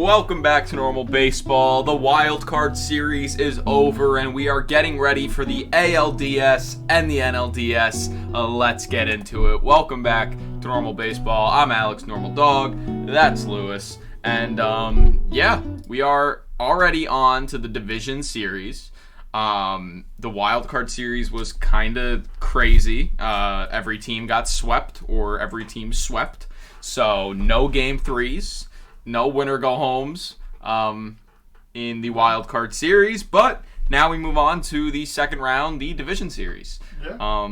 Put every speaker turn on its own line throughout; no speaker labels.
Welcome back to Normal Baseball. The Wild Card Series is over, and we are getting ready for the ALDS and the NLDS. Let's get into it. Welcome back to Normal Baseball. I'm Alex, Normal Dog. That's Lewis. And, we are already on to the Division Series. The Wild Card Series was kind of crazy. Every team got swept, or every team swept. So, no Game 3s. No winner-go-homes in the Wild Card Series, but now we move on to the second round, the Division Series.
Yeah.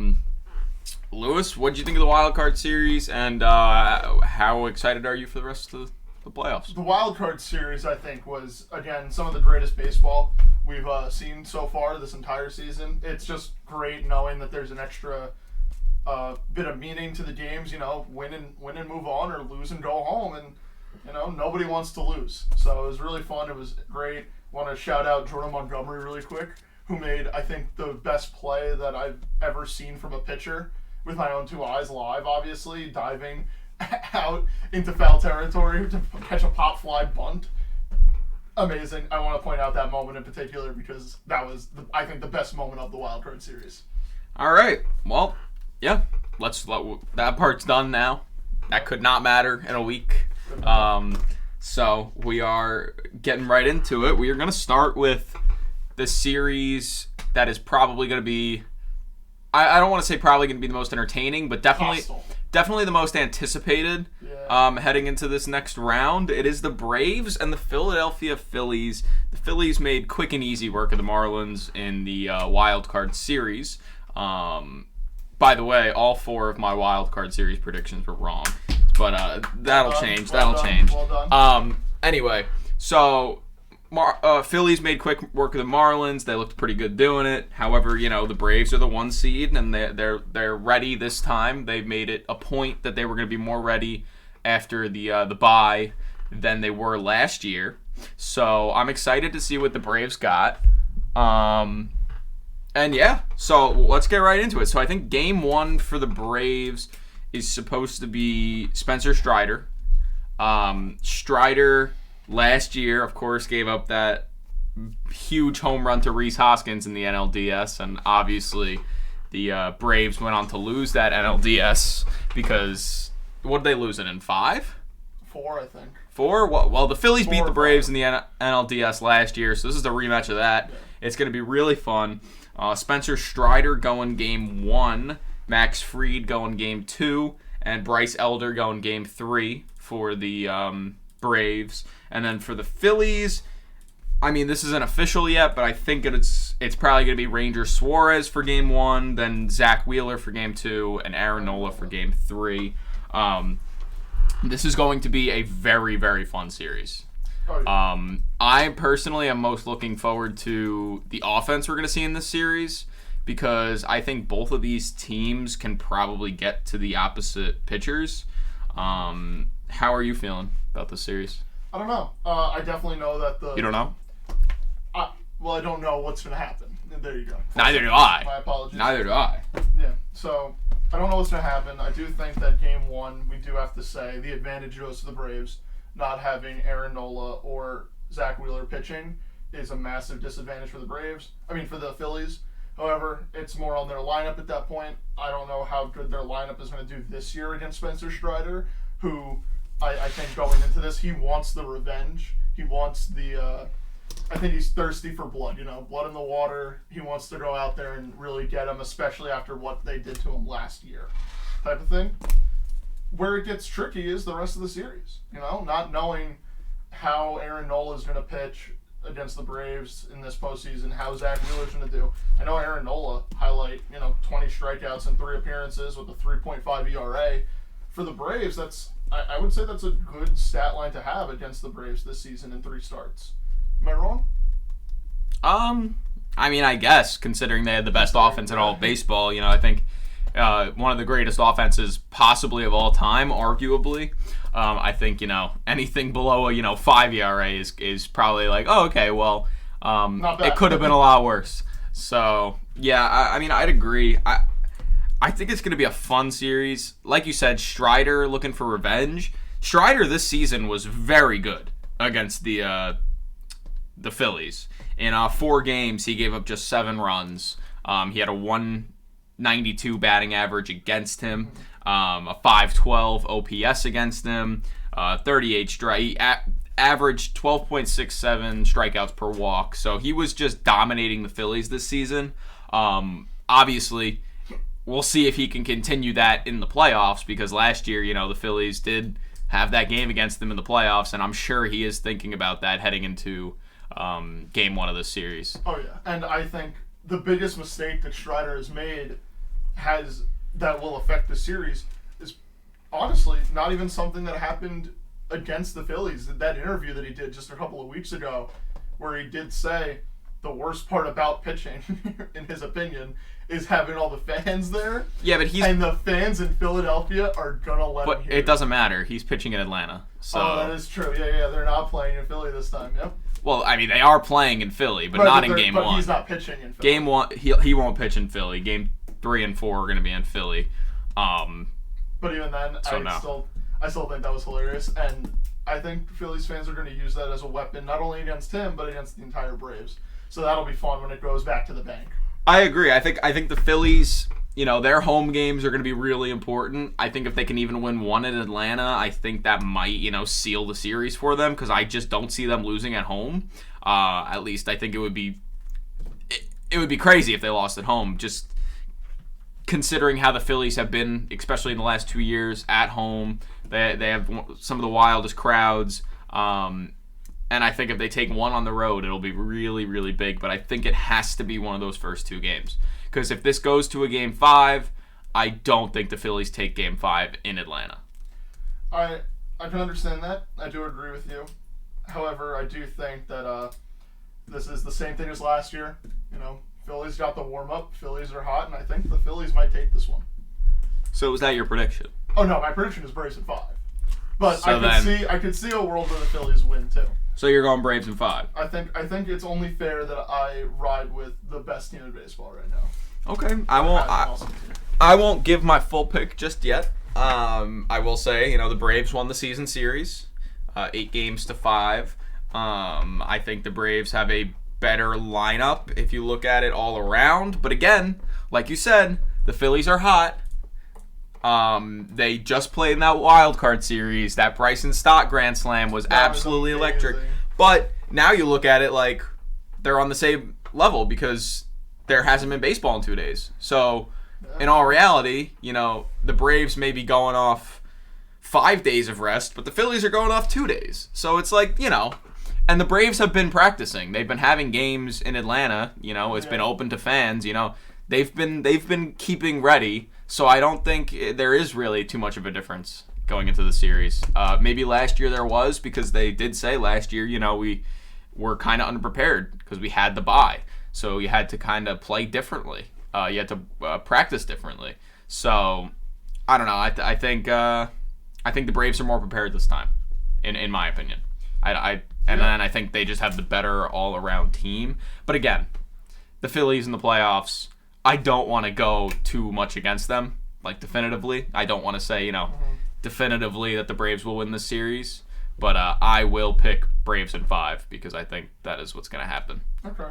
Lewis, what did you think of the Wild Card Series, and how excited are you for the rest of the playoffs?
The Wild Card Series, I think, was, again, some of the greatest baseball we've seen so far this entire season. It's just great knowing that there's an extra bit of meaning to the games, win and move on, or lose and go home, and nobody wants to lose. So it was really fun. It was great. Want to shout out Jordan Montgomery really quick, who made, I think, the best play that I've ever seen from a pitcher with my own two eyes live, obviously, diving out into foul territory to catch a pop fly bunt. Amazing. I want to point out that moment in particular because that was, I think, the best moment of the Wild Card Series.
All right. Well, yeah. That part's done now. That could not matter in a week. So we are getting right into it. We are going to start with the series that is probably going to be, I don't want to say probably going to be the most entertaining, but definitely the most anticipated heading into this next round. It is the Braves and the Philadelphia Phillies. The Phillies made quick and easy work of the Marlins in the Wild Card Series. By the way, all four of my Wild Card Series predictions were wrong. But that'll change. Well done. Anyway, so Phillies made quick work of the Marlins. They looked pretty good doing it. However, the Braves are the 1 seed, and they're ready this time. They've made it a point that they were going to be more ready after the bye than they were last year. So I'm excited to see what the Braves got. So let's get right into it. So I think Game 1 for the Braves is supposed to be Spencer Strider. Strider last year, of course, gave up that huge home run to Rhys Hoskins in the NLDS, and obviously the Braves went on to lose that NLDS because, what did they lose it in, 5?
4, I think.
4? Well, the Phillies beat the Braves in the NLDS last year, so this is the rematch of that. Yeah. It's going to be really fun. Spencer Strider going Game 1. Max Fried going Game 2, and Bryce Elder going Game 3 for the Braves. And then for the Phillies, this isn't official yet, but I think it's probably going to be Ranger Suarez for Game 1, then Zach Wheeler for Game 2, and Aaron Nola for Game 3. This is going to be a very, very fun series. I personally am most looking forward to the offense we're going to see in this series, because I think both of these teams can probably get to the opposite pitchers. How are you feeling about this series?
I don't know. I definitely know that
You don't know?
I don't know what's going to happen. There you go.
Neither do I.
My apologies.
Neither do I.
Yeah, so I don't know what's going to happen. I do think that Game 1, we do have to say, the advantage goes to the Braves. Not having Aaron Nola or Zach Wheeler pitching is a massive disadvantage for the Phillies. However, it's more on their lineup at that point. I don't know how good their lineup is going to do this year against Spencer Strider, who I think going into this, he wants the revenge. He wants I think he's thirsty for blood, blood in the water. He wants to go out there and really get him, especially after what they did to him last year, type of thing. Where it gets tricky is the rest of the series, not knowing how Aaron Nola is going to pitch against the Braves in this postseason, how Zach Wheeler's going to do. I know Aaron Nola 20 strikeouts in 3 appearances with a 3.5 ERA. For the Braves, I would say that's a good stat line to have against the Braves this season in 3 starts. Am I wrong?
I guess, considering they had the best offense in all of baseball, I think one of the greatest offenses possibly of all time, arguably. I think, anything below a, 5 ERA is probably like, oh, okay, well, it could have been a lot worse. So, yeah, I'd agree. I think it's going to be a fun series. Like you said, Strider looking for revenge. Strider this season was very good. against the Phillies. In 4 games, he gave up just 7 runs. He had a 192 batting average against him, a 512 OPS against him, 38 strike. Averaged 12.67 strikeouts per walk. So he was just dominating the Phillies this season. Obviously, we'll see if he can continue that in the playoffs, because last year, the Phillies did have that game against them in the playoffs, and I'm sure he is thinking about that heading into game 1 of this series.
Oh, yeah. And I think the biggest mistake that Strider has made that will affect the series is honestly not even something that happened against the Phillies. That interview that he did just a couple of weeks ago, where he did say the worst part about pitching, in his opinion, is having all the fans there.
Yeah, but
and the fans in Philadelphia are gonna let him hear
it doesn't matter. He's pitching in Atlanta. So.
Oh, that is true. Yeah, they're not playing in Philly this time. Yep.
Well, I mean, they are playing in Philly, but not in Game 1.
But he's not pitching in Philly.
Game 1, he won't pitch in Philly. Game 3 and 4 are going to be in Philly.
But even then, I still think that was hilarious, and I think Phillies fans are going to use that as a weapon, not only against him, but against the entire Braves. So that'll be fun when it goes back to the bank.
I agree. I think the Phillies, their home games are going to be really important. I think if they can even win 1 in Atlanta, I think that might, seal the series for them, because I just don't see them losing at home. At least I think it would be crazy if they lost at home, just considering how the Phillies have been, especially in the last 2 years, at home. They have some of the wildest crowds. And I think if they take 1 on the road, it'll be really, really big. But I think it has to be one of those first 2 games. Because if this goes to a Game 5, I don't think the Phillies take Game 5 in Atlanta.
I can understand that. I do agree with you. However, I do think that this is the same thing as last year. Phillies got the warm-up. Phillies are hot, and I think the Phillies might take this one.
So is that your prediction?
Oh, no, my prediction is Braves in 5. But so I could see a world where the Phillies win, too.
So you're going Braves in 5?
I think it's only fair that I ride with the best team in baseball right now.
Okay. I won't give my full pick just yet. I will say, the Braves won the season series, 8 games to 5. I think the Braves have a better lineup if you look at it all around. But again, like you said, the Phillies are hot. They just played in that wild card series. That Bryson Stott grand slam was absolutely electric. But now you look at it like they're on the same level because there hasn't been baseball in 2 days. So in all reality, the Braves may be going off 5 days of rest, but the Phillies are going off 2 days. So it's like, and the Braves have been practicing. They've been having games in Atlanta. It's been open to fans. They've been keeping ready. So I don't think there is really too much of a difference going into the series. Maybe last year there was, because they did say last year, we were kind of unprepared because we had the bye. So you had to kind of play differently. You had to practice differently. So I don't know. I think the Braves are more prepared this time, in my opinion. Then I think they just have the better all-around team. But again, the Phillies in the playoffs, I don't want to go too much against them, like definitively. I don't want to say, definitively that the Braves will win this series. But I will pick Braves in 5 because I think that is what's going to happen.
Okay.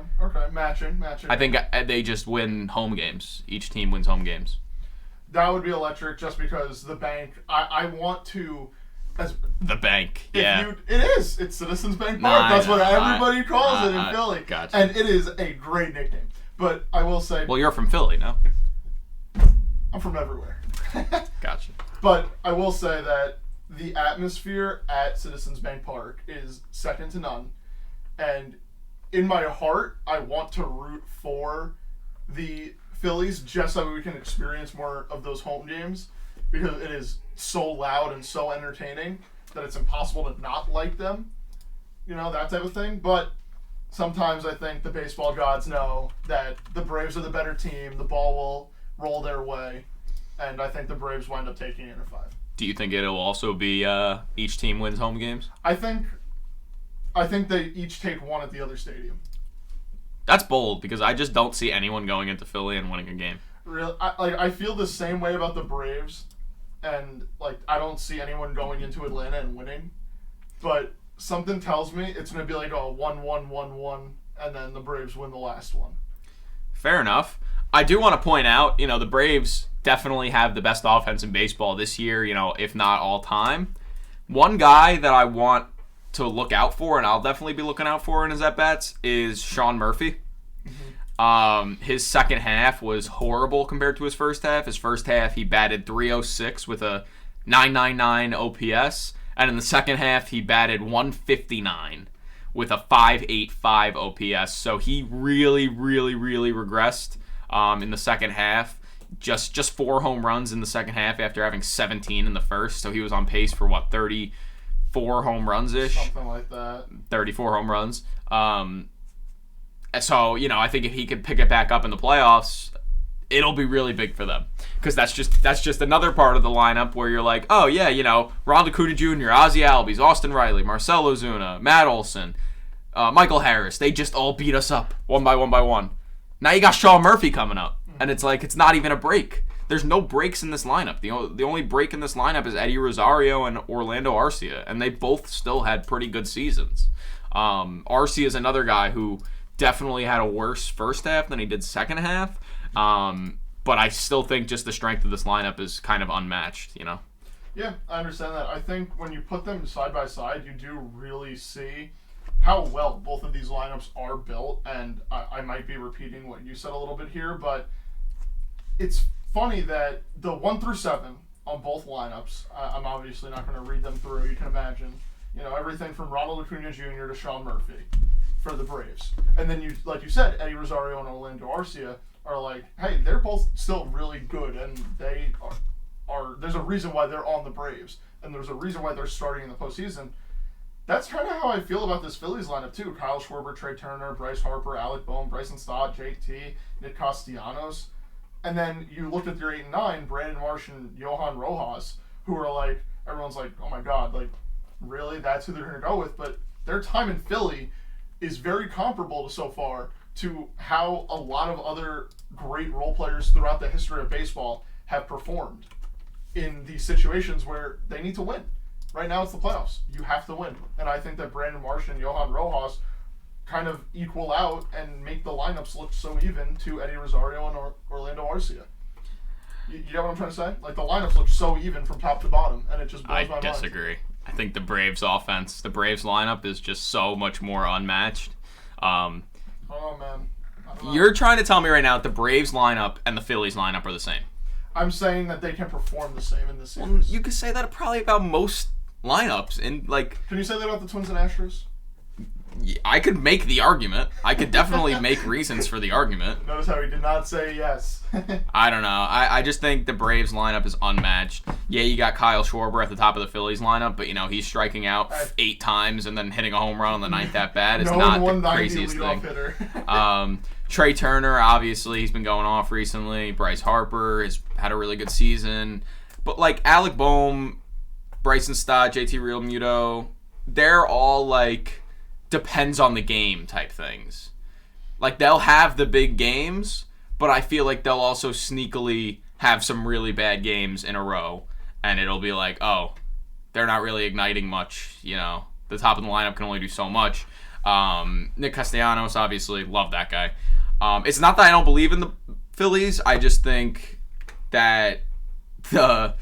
Matching.
I think they just win home games. Each team wins home games.
That would be electric just because the bank, I want to...
The bank, yeah.
It is. It's Citizens Bank Park. That's what everybody calls it in Philly.
Gotcha.
And it is a great nickname. But I will say...
Well, you're from Philly, no?
I'm from everywhere.
Gotcha.
But I will say that the atmosphere at Citizens Bank Park is second to none. And in my heart, I want to root for the Phillies just so we can experience more of those home games, because it is so loud and so entertaining that it's impossible to not like them. That type of thing. But sometimes I think the baseball gods know that the Braves are the better team. The ball will roll their way. And I think the Braves wind up taking it in 5.
Do you think it'll also be each team wins home games?
I think they each take 1 at the other stadium.
That's bold, because I just don't see anyone going into Philly and winning a game.
I feel the same way about the Braves, and I don't see anyone going into Atlanta and winning. But something tells me it's going to be like a 1-1, 1-1, and then the Braves win the last one.
Fair enough. I do want to point out, the Braves definitely have the best offense in baseball this year, if not all time. One guy that I want to look out for, and I'll definitely be looking out for in his at-bats, is Sean Murphy. His second half was horrible compared to his first half. His first half, he batted .306 with a .999 OPS, and in the second half, he batted .159 with a .585 OPS. So he really, really, really regressed in the second half. Just 4 home runs in the second half after having 17 in the first. So he was on pace for 34 home runs-ish?
Something like that.
34 home runs. So, I think if he could pick it back up in the playoffs, it'll be really big for them. Because that's just another part of the lineup where you're like, oh, yeah, Ron Acuna Jr., Ozzie Albies, Austin Riley, Marcell Ozuna, Matt Olson, Michael Harris. They just all beat us up one by one. Now you got Sean Murphy coming up. And it's like, it's not even a break. There's no breaks in this lineup. The only break in this lineup is Eddie Rosario and Orlando Arcia. And they both still had pretty good seasons. Arcia is another guy who definitely had a worse first half than he did second half. But I still think just the strength of this lineup is kind of unmatched,
Yeah, I understand that. I think when you put them side by side, you do really see how well both of these lineups are built. And I might be repeating what you said a little bit here, but it's funny that the 1 through 7 on both lineups, I'm obviously not going to read them through, you can imagine. Everything from Ronald Acuna Jr. to Sean Murphy for the Braves. And then, like you said, Eddie Rosario and Orlando Arcia are like, hey, they're both still really good, and they are there's a reason why they're on the Braves, and there's a reason why they're starting in the postseason. That's kind of how I feel about this Phillies lineup, too. Kyle Schwarber, Trey Turner, Bryce Harper, Alec Bohm, Bryson Stott, JT, Nick Castellanos. And then you looked at your 8 and 9, Brandon Marsh and Johan Rojas, who are like, everyone's like, oh my God, like, really? That's who they're going to go with? But their time in Philly is very comparable so far to how a lot of other great role players throughout the history of baseball have performed in these situations where they need to win. Right now it's the playoffs. You have to win. And I think that Brandon Marsh and Johan Rojas kind of equal out and make the lineups look so even to Eddie Rosario and Orlando Arcia. You know what I'm trying to say? Like, the lineups look so even from top to bottom, and it just blows my mind.
I disagree. I think the Braves offense, the Braves lineup is just so much more unmatched.
Oh, man.
You're trying to tell me right now that the Braves lineup and the Phillies lineup are the same.
I'm saying that they can perform the same in this series.
Well, you could say that probably about most lineups.
Can you say that about the Twins and Astros?
I could make the argument. I could definitely make reasons for the argument.
Notice how he did not say yes.
I don't know. I just think the Braves lineup is unmatched. Yeah, you got Kyle Schwarber at the top of the Phillies lineup, but he's striking out 8 times and then hitting a home run on the 9th at bat. It's not the craziest thing. Trey Turner, obviously, he's been going off recently. Bryce Harper has had a really good season. But like Alec Bohm, Bryson Stott, JT Realmuto, they're all like depends on the game type things. Like, they'll have the big games, but I feel like they'll also sneakily have some really bad games in a row, and it'll be like, oh, they're not really igniting much. The top of the lineup can only do so much. Nick Castellanos, obviously, love that guy. It's not that I don't believe in the Phillies. I just think that the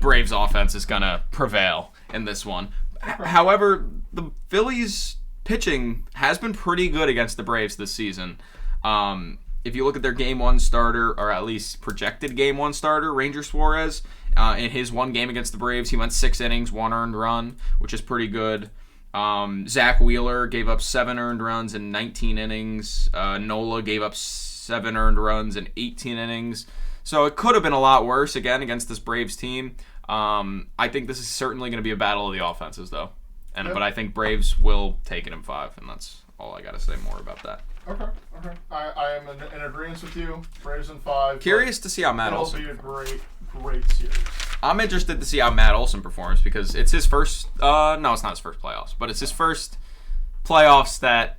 Braves offense is going to prevail in this one. However, the Phillies pitching has been pretty good against the Braves this season. If you look at their Game 1 starter, or at least projected Game 1 starter, Ranger Suarez, in his one game against the Braves, he went 6 innings, 1 earned run, which is pretty good. Zach Wheeler gave up 7 earned runs in 19 innings. Nola gave up 7 earned runs in 18 innings. So it could have been a lot worse, again, against this Braves team. I think this is certainly going to be a battle of the offenses, though. But I think Braves will take it in 5, and that's all I got to say more about that.
Okay. I am in agreement with you. Braves in 5.
Curious to see how Matt Olson
performs. It'll be a great series.
I'm interested to see how Matt Olson performs because it's his first. No, it's not his first playoffs, but it's his first playoffs that.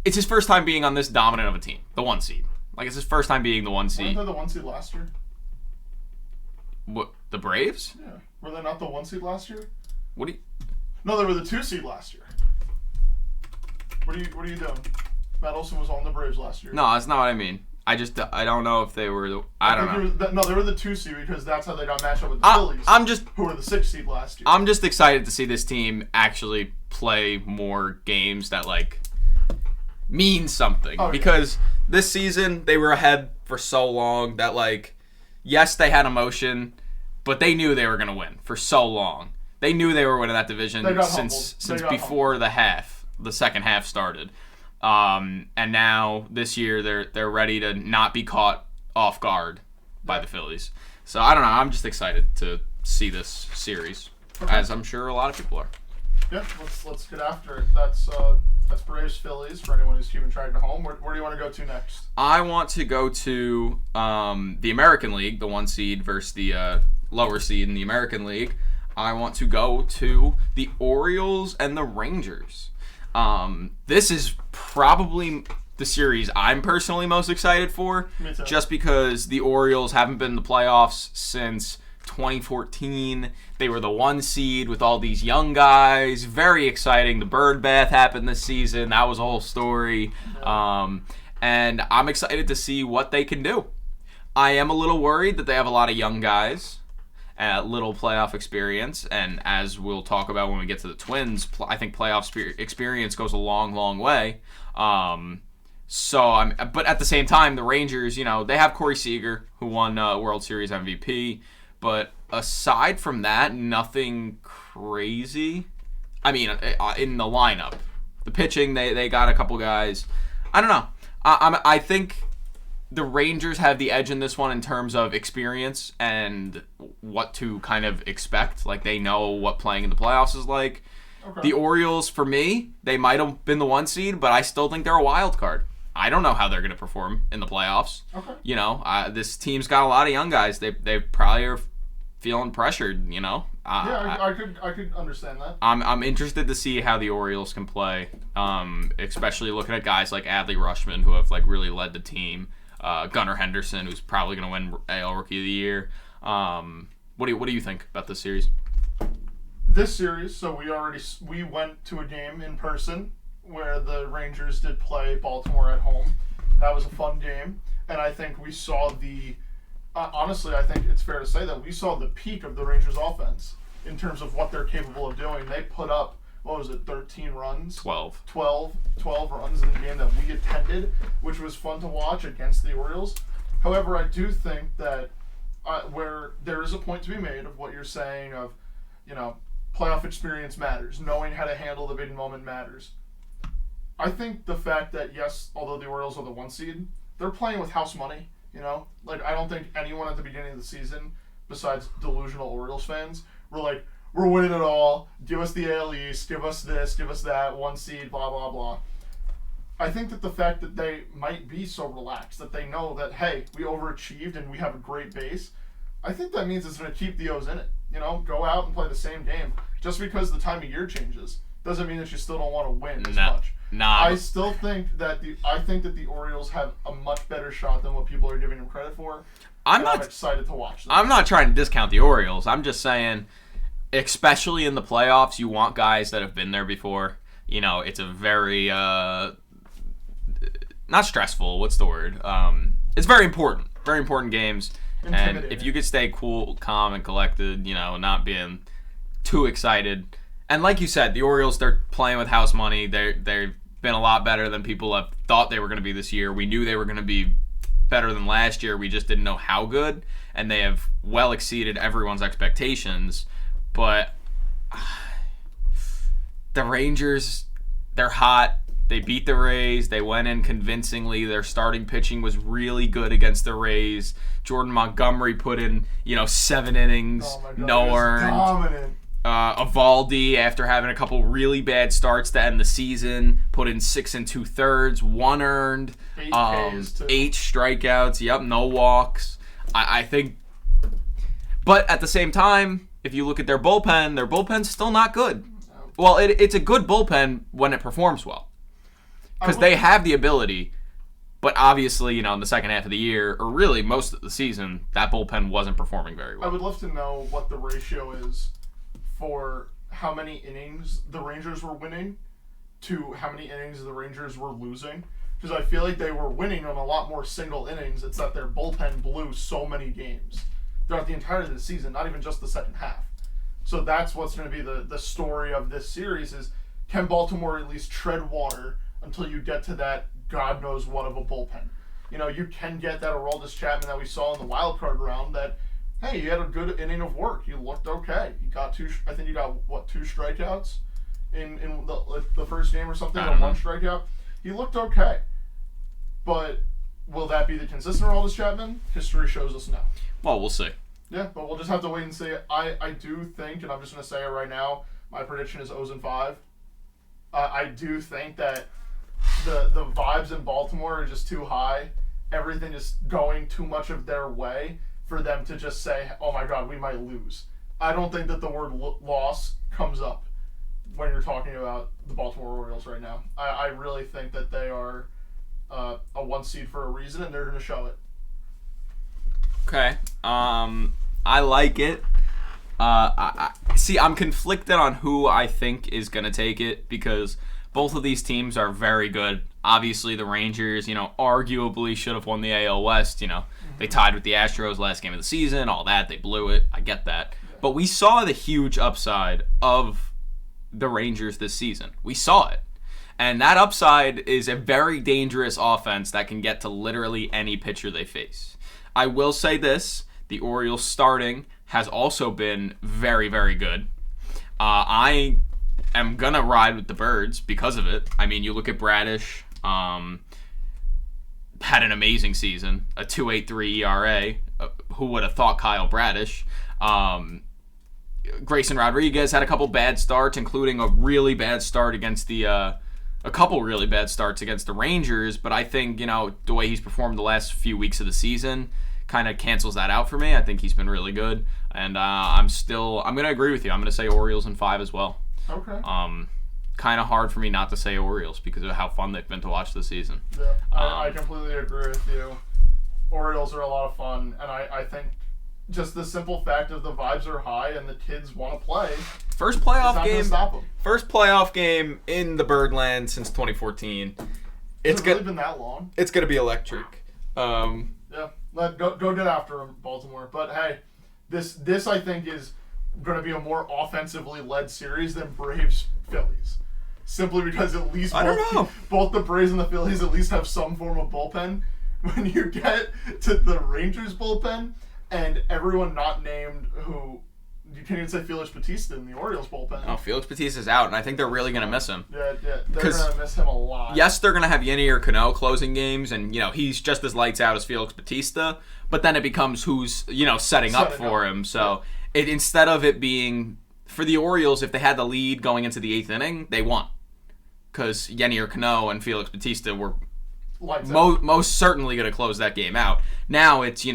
It's his first time being on this dominant of a team, the 1 seed. Like, it's his first time being the 1 seed.
Weren't they the 1 seed last year?
What, the Braves?
Yeah. Were they not the 1 seed last year?
What do you?
No, they were the 2 seed last year. What are you doing? Matt Olson was on the Braves last year.
No, that's not what I mean. I don't know if they were I don't know.
No, they were the 2 seed because that's how they got matched up with the Phillies. Who were the 6 seed last year.
I'm just excited to see this team actually play more games that like mean something. Because this season they were ahead for so long that like yes, they had emotion, but they knew they were going to win for so long. They knew they were winning that division since before the second half started. And now this year they're ready to not be caught off guard by the Phillies. So I don't know. I'm just excited to see this series, as I'm sure a lot of people are.
Yeah, let's get after it. That's Braves-Phillies for anyone who's keeping track at home. Where do you want to go to next?
I want to go to the American League, the 1 seed versus the lower seed in the American League. I want to go to the Orioles and the Rangers. This is probably the series I'm personally most excited for.
Me too.
Just because the Orioles haven't been in the playoffs since 2014. They were the 1 seed with all these young guys. Very exciting. The bird bath happened this season. That was a whole story. And I'm excited to see what they can do. I am a little worried that they have a lot of young guys. Little playoff experience, and as we'll talk about when we get to the Twins, I think playoff experience goes a long, long way. But at the same time, the Rangers, they have Corey Seager, who won World Series MVP, but aside from that, nothing crazy. I mean, in the lineup, the pitching, they got a couple guys. I don't know. I think the Rangers have the edge in this one in terms of experience and what to kind of expect. Like, they know what playing in the playoffs is like. Okay. The Orioles, for me, they might have been the 1 seed, but I still think they're a wild card. I don't know how they're going to perform in the playoffs. Okay. This team's got a lot of young guys. They probably are feeling pressured,
I could understand that.
I'm interested to see how the Orioles can play, especially looking at guys like Adley Rutschman, who have like really led the team. Gunnar Henderson, who's probably going to win AL Rookie of the Year. What do you think about this series?
This series, so we went to a game in person where the Rangers did play Baltimore at home. That was a fun game, and I think we saw honestly, I think it's fair to say that we saw the peak of the Rangers offense in terms of what they're capable of doing. They put up, 13 runs?
12
runs in the game that we attended, which was fun to watch against the Orioles. However, I do think that where there is a point to be made of what you're saying of, playoff experience matters. Knowing how to handle the big moment matters. I think the fact that, yes, although the Orioles are the 1 seed, they're playing with house money, I don't think anyone at the beginning of the season, besides delusional Orioles fans, were like, we're winning it all, give us the AL East, give us this, give us that, 1 seed, blah, blah, blah. I think that the fact that they might be so relaxed, that they know that, hey, we overachieved and we have a great base, I think that means it's going to keep the O's in it. Go out and play the same game. Just because the time of year changes doesn't mean that you still don't want to win as much. I still think that the Orioles have a much better shot than what people are giving them credit for. I'm excited to watch them.
I'm not trying to discount the Orioles. I'm just saying, especially in the playoffs, you want guys that have been there before. It's a very not stressful. What's the word? It's very important. Very important games. And if you could stay cool, calm, and collected, not being too excited. And like you said, the Orioles, they're playing with house money. They've been a lot better than people have thought they were going to be this year. We knew they were going to be better than last year. We just didn't know how good. And they have well exceeded everyone's expectations. But the Rangers, they're hot. They beat the Rays. They went in convincingly. Their starting pitching was really good against the Rays. Jordan Montgomery put in, 7 innings, no earned.
Dominant.
Evaldi, after having a couple really bad starts to end the season, put in 6 2/3, 1 earned,
8 Ks too.
8 strikeouts. Yep, no walks. I think, but at the same time, if you look at their bullpen's still not good. Well, it's a good bullpen when it performs well, because they have the ability. But obviously, in the second half of the year, or really most of the season, that bullpen wasn't performing very well.
I would love to know what the ratio is for how many innings the Rangers were winning to how many innings the Rangers were losing. Because I feel like they were winning on a lot more single innings. It's that their bullpen blew so many games throughout the entirety of the season, not even just the second half. So that's what's going to be the story of this series is, can Baltimore at least tread water until you get to that God knows what of a bullpen? You can get that Aroldis Chapman that we saw in the wild card round that, hey, you had a good inning of work. You looked okay. You got two strikeouts in the first game or something, or one strikeout. He looked okay. But will that be the consistent Aroldis Chapman? History shows us no.
Well, we'll see.
Yeah, but we'll just have to wait and see. I do think, and I'm just going to say it right now, my prediction is 0-5. I do think that the vibes in Baltimore are just too high. Everything is going too much of their way for them to just say, oh my God, we might lose. I don't think that the word loss comes up when you're talking about the Baltimore Orioles right now. I really think that they are a 1 seed for a reason, and they're going to show it.
Okay. I like it. I'm conflicted on who I think is going to take it because both of these teams are very good. Obviously, the Rangers, arguably should have won the AL West. They tied with the Astros last game of the season, all that. They blew it. I get that. But we saw the huge upside of the Rangers this season. We saw it. And that upside is a very dangerous offense that can get to literally any pitcher they face. I will say this. The Orioles starting has also been very, very good. I am going to ride with the Birds because of it. I mean, you look at Bradish, had an amazing season, a 2.83 ERA. Who would have thought Kyle Bradish? Grayson Rodriguez had a couple bad starts, including a really bad start against a couple really bad starts against the Rangers, but I think, the way he's performed the last few weeks of the season kind of cancels that out for me. I think he's been really good, and I'm going to agree with you. I'm going to say Orioles in 5 as well.
Okay.
Kind of hard for me not to say Orioles because of how fun they've been to watch this season.
Yeah, I completely agree with you. Orioles are a lot of fun, and I think just the simple fact of the vibes are high and the kids want to play.
First playoff game.
Stop them.
First playoff game in the Birdland since 2014.
It's really been that long.
It's going to be electric.
Yeah, go get after them, Baltimore. But hey, this I think is going to be a more offensively led series than Braves-Phillies. Simply because at least both the Braves and the Phillies at least have some form of bullpen. When you get to the Rangers bullpen and everyone not named who, you can't even say Felix Bautista in the Orioles bullpen.
Oh, Felix Bautista's out, and I think they're really going to miss him.
Yeah, they're going to miss him a lot.
Yes, they're going to have Yenier Cano closing games, and, he's just as lights out as Felix Bautista, but then it becomes who's, setting up for him. So instead of it being, for the Orioles, if they had the lead going into the 8th inning, they won. Because Yenier Cano and Felix Bautista were most certainly going to close that game out. Now it's,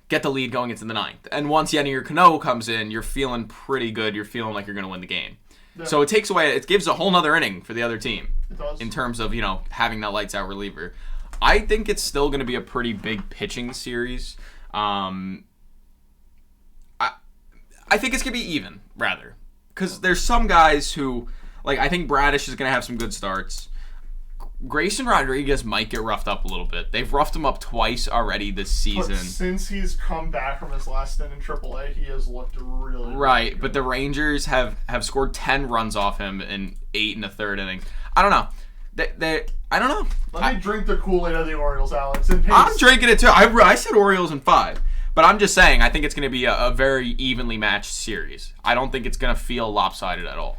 get the lead going into the 9th. And once Yenier Cano comes in, you're feeling pretty good. You're feeling like you're going to win the game. Yeah. So it gives a whole nother inning for the other team.
It does.
In terms of, having that lights out reliever. I think it's still going to be a pretty big pitching series. I think it's going to be even, rather. Because there's some guys who, I think Bradish is going to have some good starts. Grayson Rodriguez might get roughed up a little bit. They've roughed him up twice already this season.
But since he's come back from his last stint in AAA, he has looked really
right.
Good.
But the Rangers have scored 10 runs off him in 8 1/3 innings. I don't know. I don't know.
Let me drink the Kool-Aid of the Orioles, Alex. In peace.
I'm drinking it too. I said Orioles in 5. But I'm just saying, I think it's going to be a very evenly matched series. I don't think it's going to feel lopsided at all.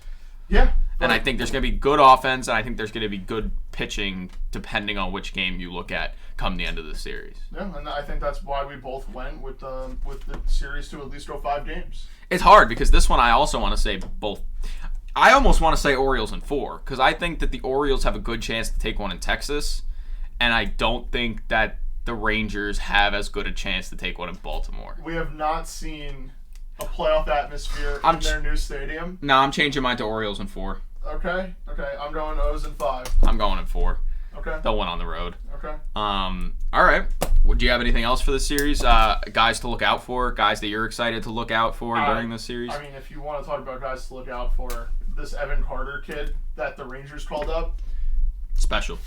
Yeah.
And I think there's going to be good offense, and I think there's going to be good pitching, depending on which game you look at come the end of the series.
Yeah, and I think that's why we both went with the series to at least go 5 games.
It's hard, because this one I also want to say both. I almost want to say Orioles in 4, because I think that the Orioles have a good chance to take one in Texas, and I don't think that the Rangers have as good a chance to take one in Baltimore.
We have not seen a playoff atmosphere in their new stadium.
No, I'm changing mine to Orioles in 4.
Okay. I'm going O's in 5.
I'm going in 4.
Okay.
They'll win on the road.
Okay.
All right. Do you have anything else for this series? Guys to look out for? Guys that you're excited to look out for during this series?
I mean, if you want to talk about guys to look out for, this Evan Carter kid that the Rangers called up.
Special.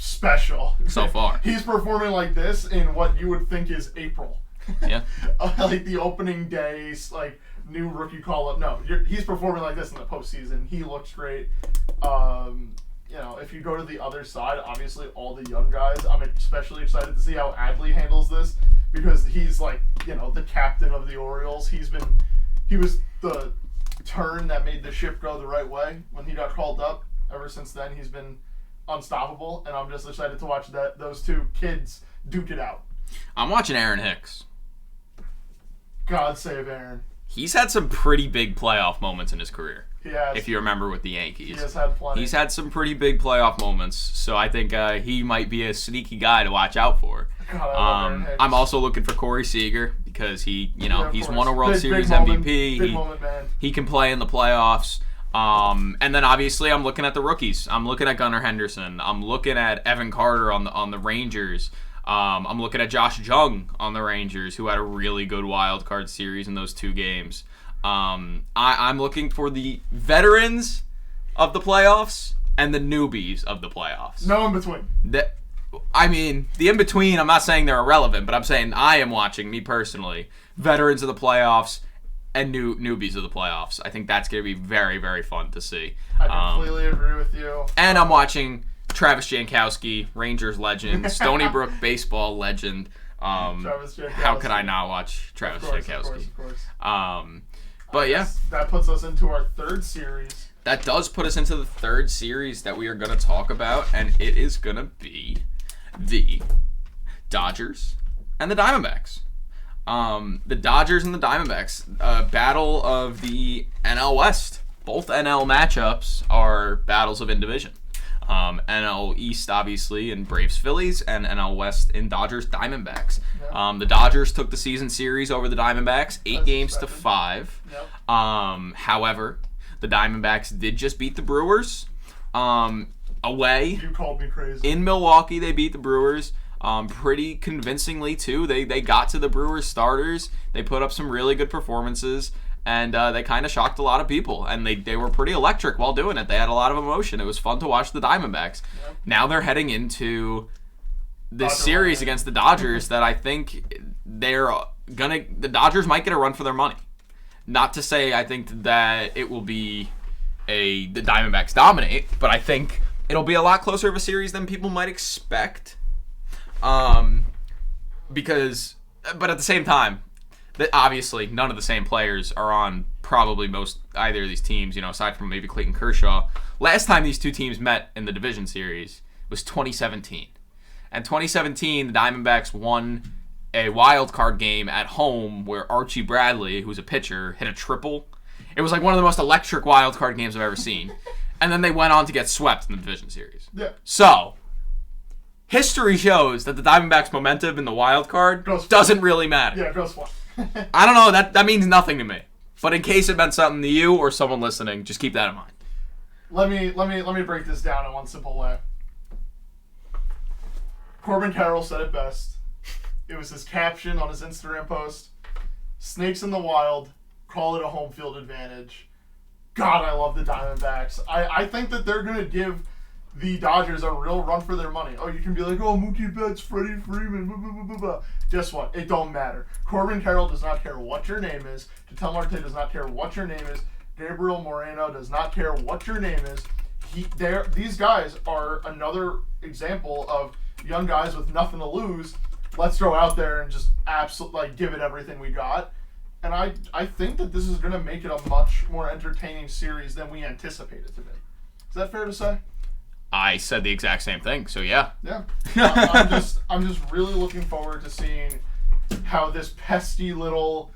So far.
He's performing like this in what you would think is April.
Yeah.
Like the opening day, like new rookie call-up. No, he's performing like this in the postseason. He looks great. If you go to the other side, obviously all the young guys, I'm especially excited to see how Adley handles this because he's like, the captain of the Orioles. He was the turn that made the ship go the right way when he got called up. Ever since then, he's been unstoppable, and I'm just excited to watch those two kids duke it out.
I'm watching Aaron Hicks.
God save Aaron.
He's had some pretty big playoff moments in his career.
He has.
If you remember with the Yankees.
He has had plenty.
He's had some pretty big playoff moments, so I think he might be a sneaky guy to watch out for.
God, I love Aaron Hicks.
I'm also looking for Corey Seager because he's won a World Series
moment,
MVP.
Big moment, man.
He can play in the playoffs. And then obviously I'm looking at the rookies. I'm looking at Gunnar Henderson. I'm looking at Evan Carter on the Rangers. I'm looking at Josh Jung on the Rangers, who had a really good wild card series in those 2 games. I'm looking for the veterans of the playoffs and the newbies of the playoffs.
No in between.
The in between, I'm not saying they're irrelevant, but I'm saying I am watching, me personally, veterans of the playoffs and newbies of the playoffs. I think that's going to be very, very fun to see.
I completely agree with you.
And I'm watching Travis Jankowski, Rangers legend, Stony Brook baseball legend.
Travis Jankowski.
How could I not watch Travis Jankowski?
Of course.
But yeah.
That puts us into our 3rd series.
That does put us into the 3rd series that we are going to talk about, and it is going to be the Dodgers and the Diamondbacks. The Dodgers and the Diamondbacks, battle of the NL West. Both NL matchups are battles of in division. NL East, obviously, in Braves-Phillies, and NL West in Dodgers-Diamondbacks. Yep. The Dodgers took the season series over the Diamondbacks, 8 games to 5.
Yep.
However, the Diamondbacks did just beat the Brewers away.
You called me crazy.
In Milwaukee, they beat the Brewers pretty convincingly, too. They got to the Brewers starters. They put up some really good performances. And they kind of shocked a lot of people. And they were pretty electric while doing it. They had a lot of emotion. It was fun to watch the Diamondbacks.
Yep.
Now they're heading into this
Dodger
series
line.
against the Dodgers that I think the Dodgers might get a run for their money. Not to say I think that it will be the Diamondbacks dominate, but I think it'll be a lot closer of a series than people might expect. But at the same time, obviously, none of the same players are on probably either of these teams, aside from maybe Clayton Kershaw. Last time these 2 teams met in the division series was 2017. And 2017, the Diamondbacks won a wild card game at home where Archie Bradley, who's a pitcher, hit a triple. It was like one of the most electric wild card games I've ever seen. And then they went on to get swept in the division series.
Yeah.
So, history shows that the Diamondbacks' momentum in the wild card doesn't really matter.
Yeah, goes for it.
I don't know. That means nothing to me. But in case it meant something to you or someone listening, just keep that in mind.
Let me break this down in one simple way. Corbin Carroll said it best. It was his caption on his Instagram post. Snakes in the wild. Call it a home field advantage. God, I love the Diamondbacks. I think that they're going to give the Dodgers a real run for their money. Oh, you can be like, oh, Mookie Betts, Freddie Freeman, blah, blah, blah, blah, blah. Guess what? It don't matter. Corbin Carroll does not care what your name is. Ketel Marte does not care what your name is. Gabriel Moreno does not care what your name is. These guys are another example of young guys with nothing to lose. Let's go out there and just absolutely give it everything we got. And I think that this is going to make it a much more entertaining series than we anticipated to be. Is that fair to say?
I said the exact same thing, so yeah.
Yeah. I'm just really looking forward to seeing how this pesky little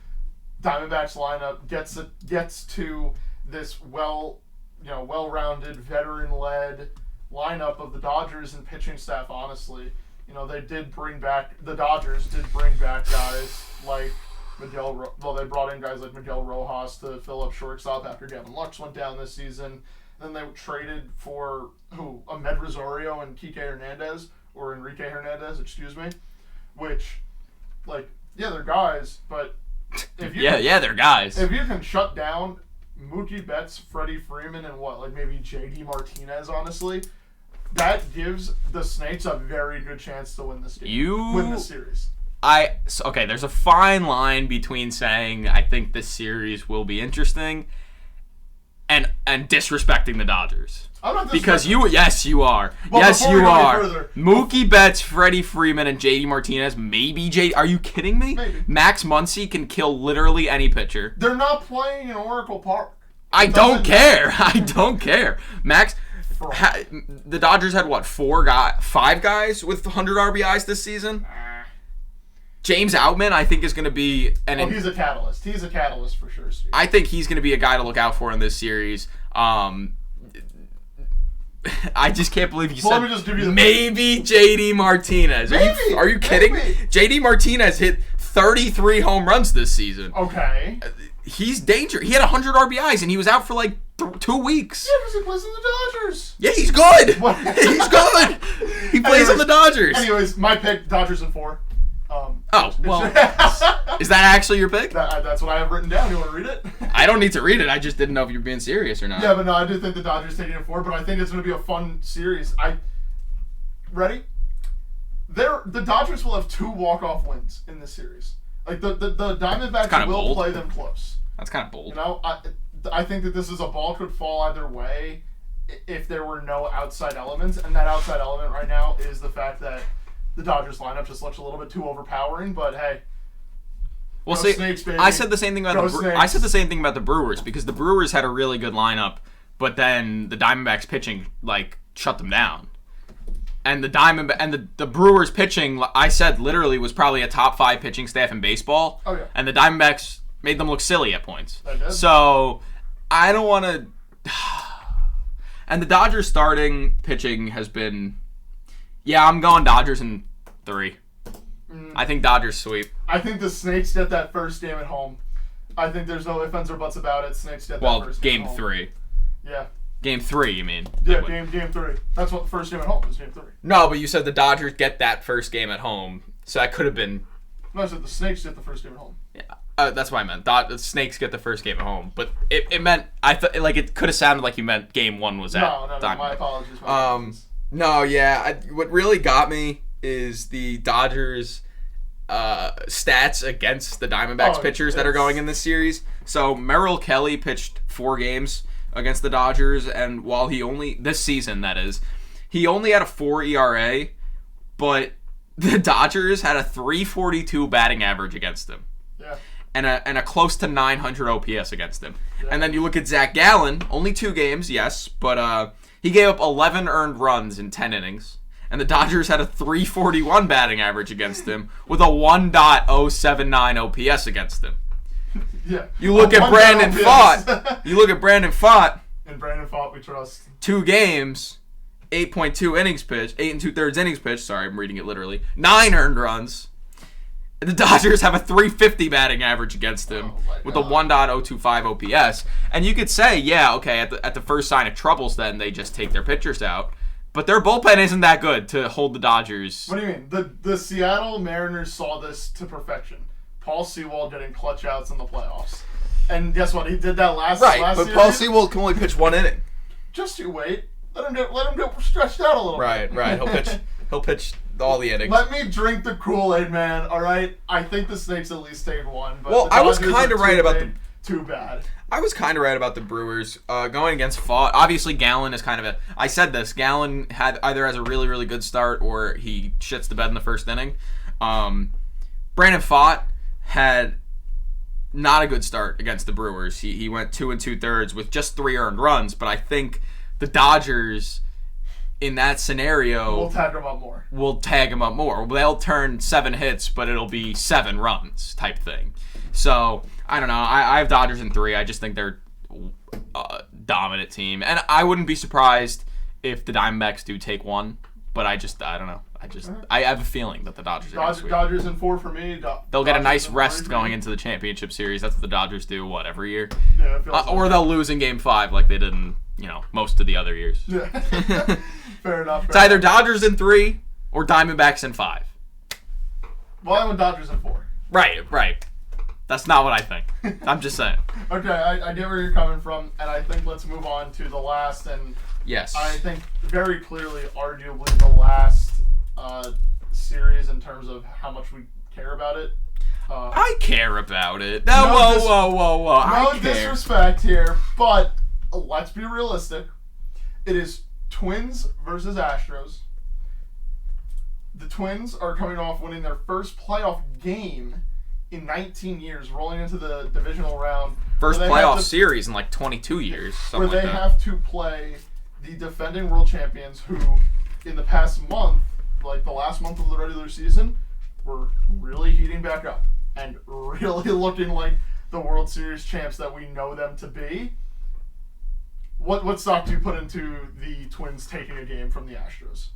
Diamondbacks lineup gets to this well-rounded, veteran-led lineup of the Dodgers and pitching staff. Honestly, the Dodgers did bring back guys like Miguel. Well, they brought in guys like Miguel Rojas to fill up shortstop after Gavin Lux went down this season. Then they traded for Ahmed Rosario and Enrique Hernandez, excuse me, which Like, yeah, they're guys, but if you
they're guys.
If you can shut down Mookie Betts, Freddie Freeman, and maybe JD Martinez, honestly, that gives the Snakes a very good chance to win this game. Win this series.
Okay, there's a fine line between saying I think this series will be interesting and disrespecting the Dodgers.
I'm not
because you are.
Well,
yes, you are.
Further,
Mookie Betts, Freddie Freeman, and JD Martinez. Maybe Are you kidding me?
Maybe.
Max Muncy can kill literally any pitcher.
They're not playing in Oracle Park.
I don't care. Max. The Dodgers had what? 5 guys with 100 RBIs this season. James Outman, I think, is going to be
he's a catalyst. He's a catalyst for sure, Steve.
I think he's going to be a guy to look out for in this series. I just can't believe you said
let me just give you
maybe JD Martinez. Are you kidding?
Maybe.
JD Martinez hit 33 home runs this season.
Okay.
He's dangerous. He had 100 RBIs and he was out for like 2 weeks.
Yeah, because he plays on the Dodgers.
Yeah, he's good. He's good. He plays on the Dodgers.
Anyways, my pick, Dodgers in 4.
Is that actually your pick?
That's what I have written down. You want to read it?
I don't need to read it. I just didn't know if you were being serious or not.
Yeah, but no, I do think the Dodgers taking it 4, but I think it's going to be a fun series. Ready? The Dodgers will have 2 walk-off wins in this series. Like, the Diamondbacks will play them close.
That's kind of bold.
You know, I think that this is a ball could fall either way if there were no outside elements, and that outside element right now is the fact that the Dodgers lineup just looks a little bit too overpowering, but hey.
Well, see,
Snakes, baby.
I said the same thing about the Brewers because the Brewers had a really good lineup, but then the Diamondbacks pitching shut them down. And the Brewers pitching, I said literally was probably a top 5 pitching staff in baseball.
Oh yeah.
And the Diamondbacks made them look silly at points.
They did.
So I don't want to. And the Dodgers starting pitching has been. Yeah, I'm going Dodgers in 3. I think Dodgers sweep.
I think the Snakes get that first game at home. I think there's no ifs, ands, or buts about it. Snakes get that first game at home.
Game 3.
Yeah.
Game 3, you mean?
Yeah, game 3. That's what the first game at home is, game 3.
No, but you said the Dodgers get that first game at home, so that could have been.
No, I said the Snakes get the first game at home.
Yeah, that's what I meant. The Snakes get the first game at home, but it meant it could have sounded like you meant game 1 was at.
No, my apologies.
No, yeah. What really got me is the Dodgers' stats against the Diamondbacks pitchers that are going in this series. So Merrill Kelly pitched 4 games against the Dodgers, and while this season that is, he only had a 4 ERA, but the Dodgers had a 342 batting average against him.
Yeah.
And a close to 900 OPS against him.
Yeah.
And then you look at Zach Gallen, only 2 games, yes, but he gave up 11 earned runs in 10 innings. And the Dodgers had a 341 batting average against him with a 1.079 OPS against him.
Yeah.
You look at Brandon Pfaadt.
And Brandon Pfaadt we trust.
2 games, 8.2 innings pitched, 8 2/3 innings pitched. Sorry, I'm reading it literally. 9 earned runs. And the Dodgers have a 350 batting average against him with a 1.025 OPS. And you could say, yeah, okay, at the first sign of troubles, then they just take their pitchers out. But their bullpen isn't that good to hold the Dodgers.
What do you mean? The Seattle Mariners saw this to perfection. Paul Sewald getting clutch outs in the playoffs. And guess what? He did that last
but
series.
Paul Sewald can only pitch 1 inning.
Just you wait. Let him get stretched out a little bit.
Right. He'll pitch all the innings.
Let me drink the Kool-Aid, man. All right. I think the Snakes at least take 1. But
well, I was kind of right about
too bad.
I was kind of right about the Brewers going against Pfaadt. Obviously, Gallen is kind of I said this. Gallen either has a really, really good start or he shits the bed in the first inning. Brandon Pfaadt had not a good start against the Brewers. He went 2 2/3 with just 3 earned runs. But I think the Dodgers, in that scenario,
we'll tag him up more.
They'll turn 7 hits, but it'll be 7 runs type thing. So I don't know. I have Dodgers in 3. I just think they're a dominant team, and I wouldn't be surprised if the Diamondbacks do take 1. But I don't know. I have a feeling that the Dodgers are going to sweep.
Dodgers in 4 for me.
They'll get a nice rest going into the championship series. That's what the Dodgers do, every year?
Yeah,
or they'll lose in Game 5 like they did in most of the other years.
Yeah. Fair enough.
It's either Dodgers in 3 or Diamondbacks in 5.
Well, I went Dodgers in 4.
Right. That's not what I think. I'm just saying.
Okay, I get where you're coming from, and I think let's move on to the last, and
Yes.
I think very clearly, arguably, the last series in terms of how much we care about it.
I care about it. Whoa.
No disrespect here, but let's be realistic. It is Twins versus Astros. The Twins are coming off winning their first playoff game in 19 years, rolling into the divisional round.
First playoff series in like 22 years.
Where they have to play the defending world champions who, in the past month, like the last month of the regular season, were really heating back up and really looking like the World Series champs that we know them to be. What stock do you put into the Twins taking a game from the Astros?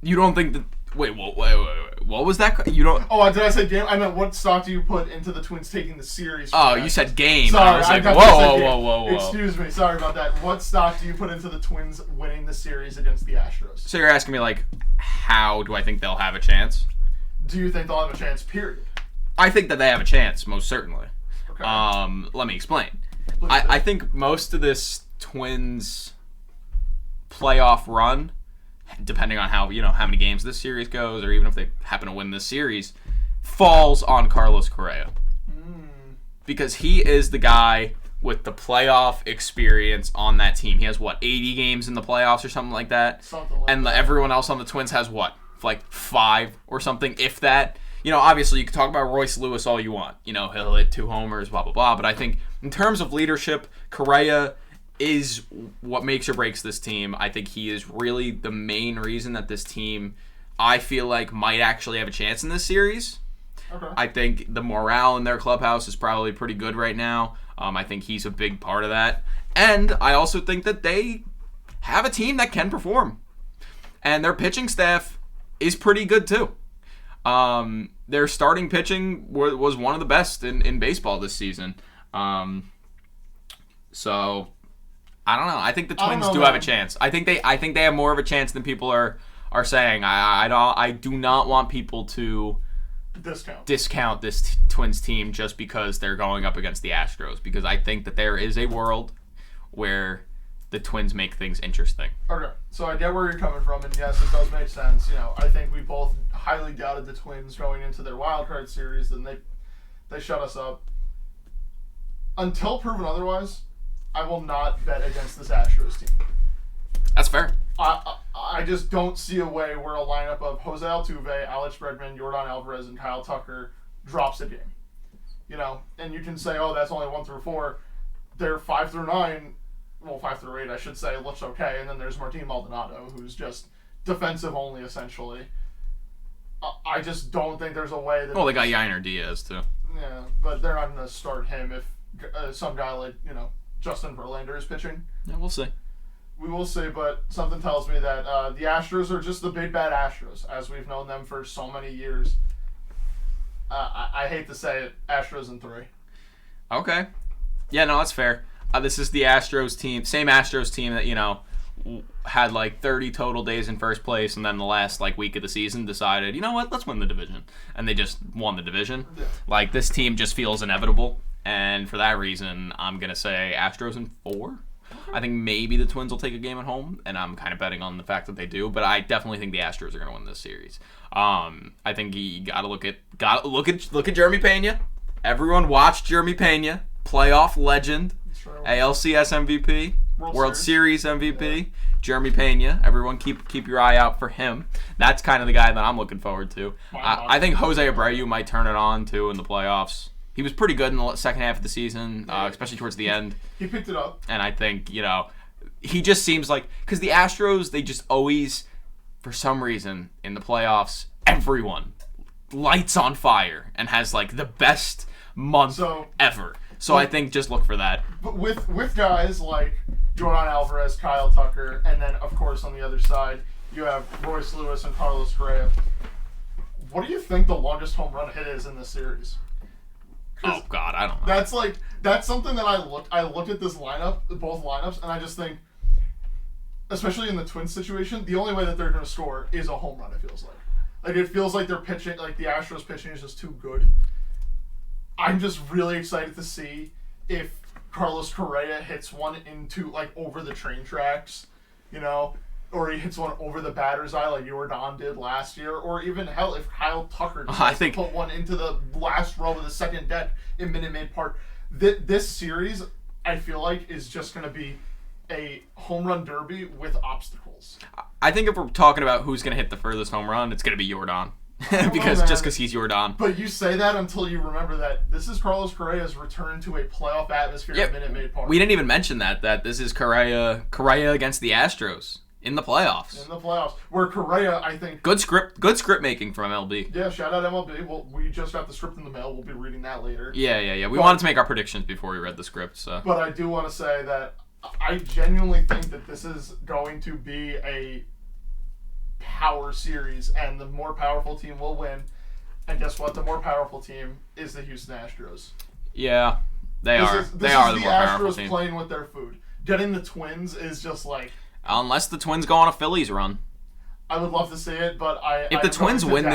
You don't think that... Wait. What was that? You don't...
Oh, did I say game? I meant what stock do you put into the Twins taking the series?
Oh, you said game.
Sorry,
I was like, whoa.
Excuse me. Sorry about that. What stock do you put into the Twins winning the series against the Astros?
So you're asking me, like, how do I think they'll have a chance?
Do you think they'll have a chance, period?
I think that they have a chance, most certainly.
Okay.
Let me explain.
Please
I think most of this Twins playoff run, depending on how many games this series goes, or even if they happen to win this series, falls on Carlos Correa. Because he is the guy with the playoff experience on that team. He has, 80 games in the playoffs or something like that?
Something like
and
that.
Everyone else on the Twins has, 5 or something, if that. Obviously, you can talk about Royce Lewis all you want. He'll hit 2 homers, blah, blah, blah. But I think in terms of leadership, Correa is what makes or breaks this team. I think he is really the main reason that this team, I feel like, might actually have a chance in this series.
Okay.
I think the morale in their clubhouse is probably pretty good right now. I think he's a big part of that. And I also think that they have a team that can perform. And their pitching staff is pretty good, too. Their starting pitching was one of the best in baseball this season. So I don't know. I think the Twins do have a chance. I think they have more of a chance than people are saying. I do not want people to discount this Twins team just because they're going up against the Astros, because I think that there is a world where the Twins make things interesting.
Okay, so I get where you're coming from, and yes, it does make sense. I think we both highly doubted the Twins going into their wild card series, and they shut us up. Until proven otherwise, I will not bet against this Astros team.
That's fair.
I just don't see a way where a lineup of Jose Altuve, Alex Bregman, Yordan Alvarez, and Kyle Tucker drops a game. And you can say, oh, that's only 1 through 4. They're 5 through 9. Well, 5 through 8, I should say, looks okay. And then there's Martin Maldonado, who's just defensive only, essentially. I just don't think there's a way that...
Well, they got Yainer Diaz, too.
Yeah, but they're not going to start him if some guy like, Justin Verlander is pitching.
Yeah, we'll see.
We will see, but something tells me that the Astros are just the big bad Astros, as we've known them for so many years. I hate to say it, Astros in 3.
Okay. Yeah, no, that's fair. This is the Astros team, same Astros team that, had 30 total days in first place, and then the last week of the season decided, you know what, let's win the division. And they just won the division. Yeah. This team just feels inevitable, and for that reason, I'm going to say Astros in 4. I think maybe the Twins will take a game at home, and I'm kind of betting on the fact that they do, but I definitely think the Astros are going to win this series. I think you got to look at Jeremy Pena. Everyone watched Jeremy Pena, playoff legend, ALCS MVP, World Series MVP, Jeremy Pena. Everyone keep your eye out for him. That's kind of the guy that I'm looking forward to. I think Jose Abreu might turn it on too in the playoffs. He was pretty good in the second half of the season, especially towards the end.
He picked it up.
And I think, he just seems like... Because the Astros, they just always, for some reason, in the playoffs, everyone lights on fire and has, the best month ever. So I think just look for that.
But with guys like Yordan Alvarez, Kyle Tucker, and then, of course, on the other side, you have Royce Lewis and Carlos Correa. What do you think the longest home run hit is in this series?
Oh God, I don't know.
That's something that I looked at this lineup, both lineups, and I just think, especially in the Twins situation, the only way that they're going to score is a home run. It feels like. Like, it feels like they're pitching, like, the Astros pitching is just too good. I'm just really excited to see if Carlos Correa hits one into, like, over the train tracks, you know, or he hits one over the batter's eye like Jordan did last year, or even, hell, if Kyle Tucker put one into the last row of the second deck in Minute Maid Park. This series, I feel like, is just going to be a home run derby with obstacles.
I think if we're talking about who's going to hit the furthest home run, it's going to be Jordan. because he's Jordan.
But you say that until you remember that this is Carlos Correa's return to a playoff atmosphere at Minute Maid Park.
We didn't even mention that this is Correa against the Astros in the playoffs.
In the playoffs, where Correa, I think,
good script making from MLB.
Yeah, shout out MLB. Well, we just got the script in the mail. We'll be reading that later.
Yeah. We wanted to make our predictions before we read the script. So.
But I do want to say that I genuinely think that this is going to be a power series, and the more powerful team will win. And guess what? The more powerful team is the Houston Astros.
Yeah, they are the more powerful team.
Astros playing with their food. Getting the Twins is just like...
Unless the Twins go on a Phillies run.
I would love to see it, but
if the Twins win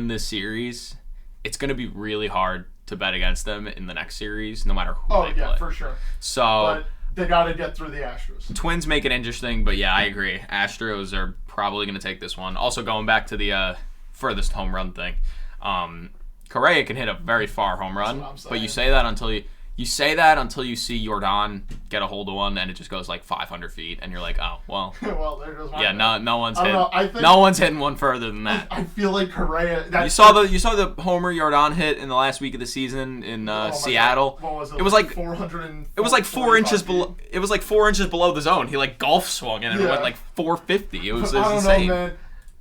this series, it's going to be really hard to bet against them in the next series, no matter who they play. Oh, yeah,
for sure.
So...
But they got to get through the Astros.
Twins make it interesting, but yeah, I agree. Astros are probably going to take this one. Also, going back to the furthest home run thing, Correa can hit a very far home run, but you say that until you see Jordan get a hold of one, and it just goes like 500 feet, and you're like, oh well.
Well, there goes my
no one's hitting one further than that.
I feel like Correa.
You saw the homer Jordan hit in the last week of the season in Seattle.
What was it?
It was like
400.
It was like 4 inches below. It was like 4 inches below the zone. He like golf swung and it went like 450. It was insane.
I don't know, man.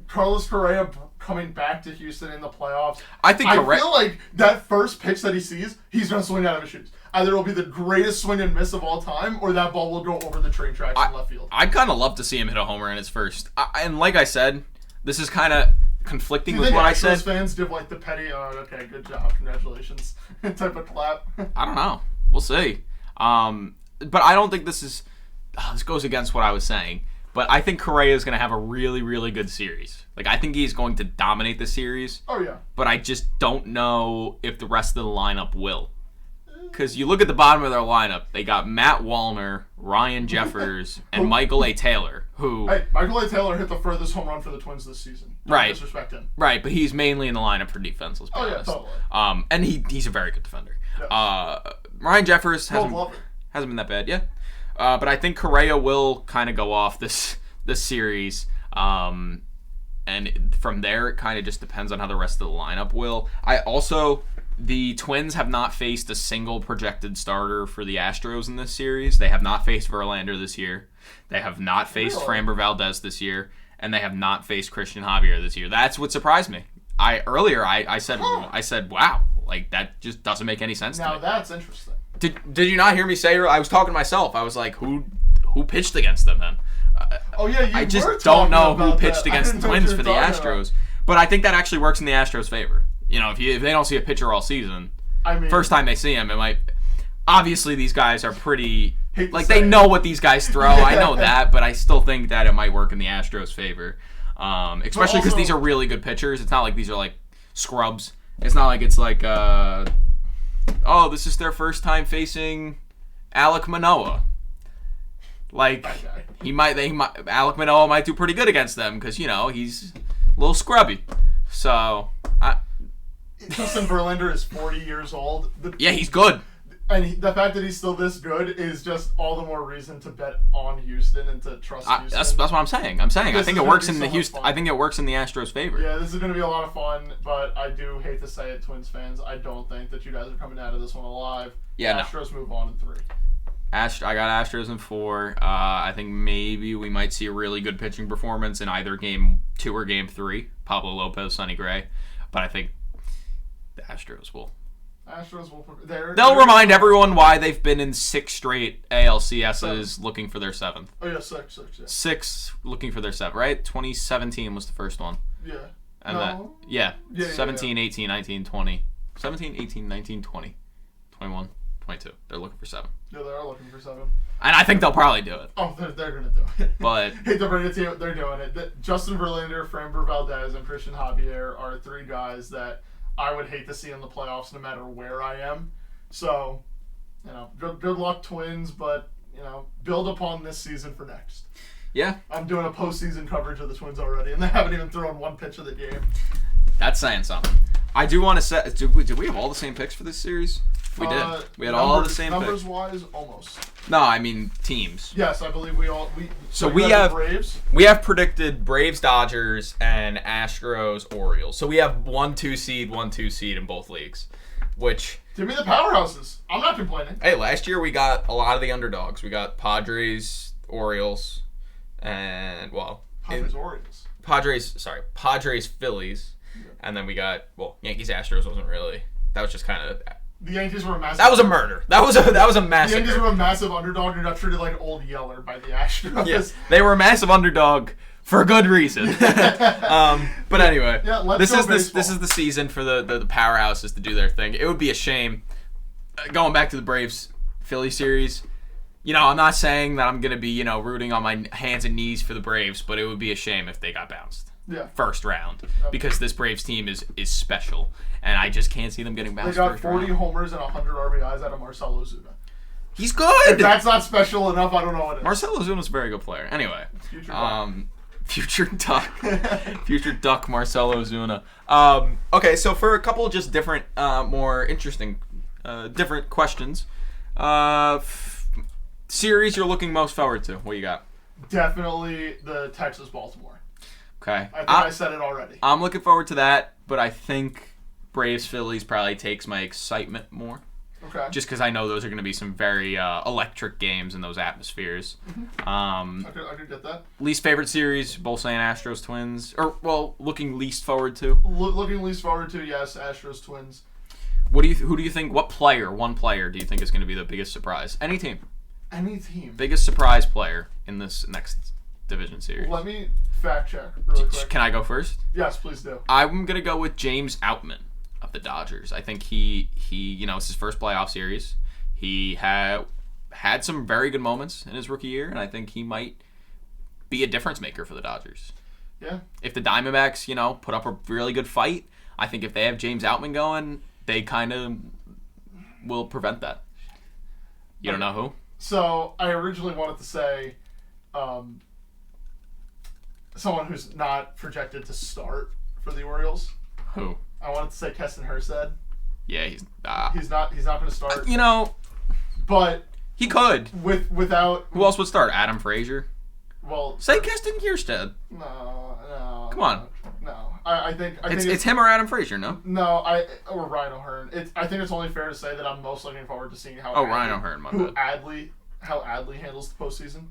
Carlos Correa coming back to Houston in the playoffs.
I feel
like that first pitch that he sees, he's gonna swing out of his shoes. Either it'll be the greatest swing and miss of all time, or that ball will go over the train tracks in left field.
I'd kind of love to see him hit a homer in his first. And like I said, this is kind of conflicting with what I said.
Fans give like the petty, okay, good job, congratulations, type of clap.
I don't know. We'll see. But I don't think this goes against what I was saying. But I think Correa is going to have a really, really good series. Like, I think he's going to dominate the series.
Oh, yeah.
But I just don't know if the rest of the lineup will. Because you look at the bottom of their lineup, they got Matt Wallner, Ryan Jeffers, and Michael A. Taylor, who...
Hey, Michael A. Taylor hit the furthest home run for the Twins this season. Don't disrespect him.
Right, but he's mainly in the lineup for defense, let's be honest.
Yeah, totally.
And he's a very good defender.
Yes.
Ryan Jeffers hasn't been that bad, yeah. But I think Correa will kind of go off this series. And from there, it kind of just depends on how the rest of the lineup will. The Twins have not faced a single projected starter for the Astros in this series. They have not faced Verlander this year. They have not faced Framber Valdez this year. And they have not faced Christian Javier this year. That's what surprised me. I said, wow, like that just doesn't make any sense to me.
Now that's interesting.
Did you not hear me say? I was talking to myself. I was like, who pitched against them then? I just don't know who pitched against the Twins for the Astros. But I think that actually works in the Astros' favor. You know, if they don't see a pitcher all season, first time they see him, it might. Obviously, these guys are pretty. They know what these guys throw. I know that, but I still think that it might work in the Astros' favor. Especially because these are really good pitchers. It's not like these are like scrubs. It's not like it's like, this is their first time facing Alek Manoah. Like Alek Manoah might do pretty good against them because he's a little scrubby. So.
Justin Verlander is 40 years old.
He's good.
And the fact that he's still this good is just all the more reason to bet on Houston and to trust Houston.
That's what I'm saying. I think it works in the Houston. I think it works in the Astros' favor.
Yeah, this is going to be a lot of fun, but I do hate to say it, Twins fans. I don't think that you guys are coming out of this one alive.
Yeah,
Astros move on in 3.
I got Astros in 4. I think maybe we might see a really good pitching performance in either Game 2 or Game 3. Pablo Lopez, Sonny Gray, but I think the Astros will. They'll remind everyone why they've been in 6 straight ALCSs looking for their 7th.
Oh, yeah, 6. Yeah.
6 looking for their 7th, right? 2017 was the first one.
Yeah.
And 17, 18, 19, 20. 17, 18, 19, 20. 21, 22. They're looking for 7.
Yeah, they are looking for 7.
And I think they'll probably do it.
Oh, they're going to do it.
But
hate to bring it to you, they're doing it. Justin Verlander, Framber Valdez, and Christian Javier are 3 guys that I would hate to see in the playoffs no matter where I am. So, good luck, Twins, but, build upon this season for next.
Yeah.
I'm doing a postseason coverage of the Twins already, and they haven't even thrown 1 pitch of the game.
That's saying something. I do want to set. Did we have all the same picks for this series? We did. We had all the same picks.
Numbers-wise, almost.
No, I mean teams.
Yes, I believe we all.
So we have
Braves.
We have predicted Braves, Dodgers, and Astros, Orioles. So we have 1-2 seed, 1-2 seed in both leagues. Which
give me the powerhouses. I'm not complaining.
Hey, last year we got a lot of the underdogs. We got Padres, Orioles, and Padres, Phillies. And then we got, Yankees, Astros wasn't really. That was just kind of.
The Yankees were a massive.
That was a murder. That was a massacre.
The Yankees were a massive underdog and got treated like Old Yeller by the Astros.
Yes, they were a massive underdog for good reason. But anyway, this is the season for the powerhouses to do their thing. It would be a shame. Going back to the Braves-Phillies series, I'm not saying that I'm gonna be rooting on my hands and knees for the Braves, but it would be a shame if they got bounced.
Yeah.
First round, because this Braves team is special, and I just can't see them getting bounced.
They got 40 homers and 100 RBIs out of Marcell Ozuna.
He's good.
If that's not special enough, I don't know what it is.
Marcell Ozuna's a very good player. Anyway, future duck Marcell Ozuna. Okay, so for a couple of just different, more interesting, different questions, series you're looking most forward to. What you got?
Definitely the Texas-Baltimore.
Okay.
I think I said it already.
I'm looking forward to that, but I think Braves-Phillies probably takes my excitement more.
Okay.
Just because I know those are going to be some very electric games in those atmospheres.
I could get that.
Least favorite series, both saying Astros-Twins. Looking least forward to?
Looking least forward to, yes, Astros-Twins.
Who do you think, one player do you think is going to be the biggest surprise? Any team. Biggest surprise player in this next division series.
Let me fact check really quick.
Can I go first?
Yes, please do.
I'm gonna go with James Outman of the Dodgers. I think he it's his first playoff series. He had some very good moments in his rookie year, and I think he might be a difference maker for the Dodgers.
Yeah.
If the Diamondbacks, put up a really good fight, I think if they have James Outman going, they kind of will prevent that. You don't know who?
So I originally wanted to say someone who's not projected to start for the Orioles.
Who?
I wanted to say Keston Herstead.
Yeah,
he's not going to start. But
he could.
Without
who else would start? Adam Frazier.
Well,
say Keston Kierstead.
No.
Come on.
No, I think
it's him or Adam Frazier. No.
No, or Ryan O'Hearn. I think it's only fair to say that I'm most looking forward to seeing how.
Ryan O'Hearn.
How Adley handles the postseason.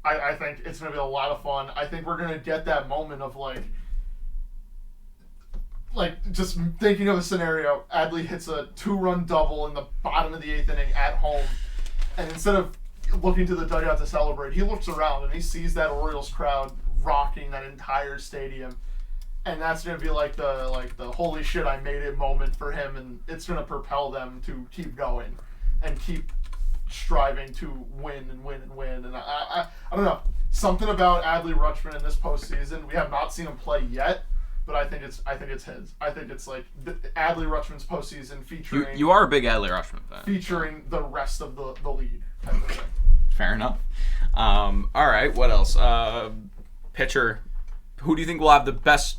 I think it's going to be a lot of fun. I think we're going to get that moment of like just thinking of a scenario. Adley hits a 2-run double in the bottom of the 8th inning at home, and instead of looking to the dugout to celebrate, he looks around and he sees that Orioles crowd rocking that entire stadium, and that's going to be like the holy shit I made it moment for him, and it's going to propel them to keep going and keep striving to win and win and win. And I don't know, something about Adley Rutschman in this postseason. We have not seen him play yet, but I think it's his. I think it's like Adley Rutschman's postseason featuring.
You are a big Adley Rutschman fan.
Featuring the rest of the league. Type of thing.
Fair enough. All right, what else? Pitcher. Who do you think will have the best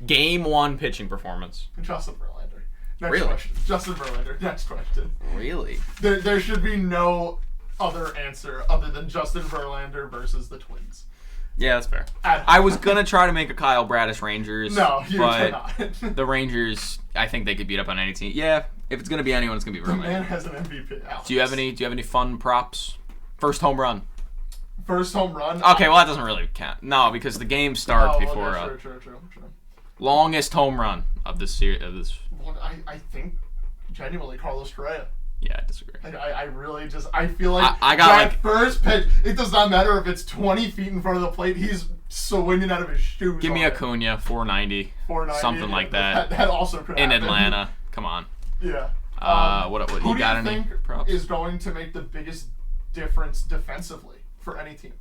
Game 1 pitching performance?
Justin Verlander.
Really?
Question. Justin Verlander. Next question.
Really?
There should be no other answer other than Justin Verlander versus the Twins.
Yeah, that's fair. I was going to try to make a Kyle Bradish Rangers.
No, you
but
cannot.
The Rangers, I think they could beat up on any team. Yeah, if it's going to be anyone, it's going to be Verlander.
The man has an MVP. Alex.
Do you have any fun props? First home run.
First home run?
Okay, well, that doesn't really count. No, because the game starts before...
Yeah, true.
Longest home run of this series.
Well, I think, genuinely, Carlos Correa.
Yeah, I disagree.
I really just... I feel like
I got
that first pitch, it does not matter if it's 20 feet in front of the plate. He's swinging out of his shoes.
Give me Acuna, 490.
490.
Something like that.
That also could
in
happen.
Atlanta. Come on.
Yeah.
What
Who
you
do
got?
you
Any
think
props?
is going to make the biggest difference defensively for any team?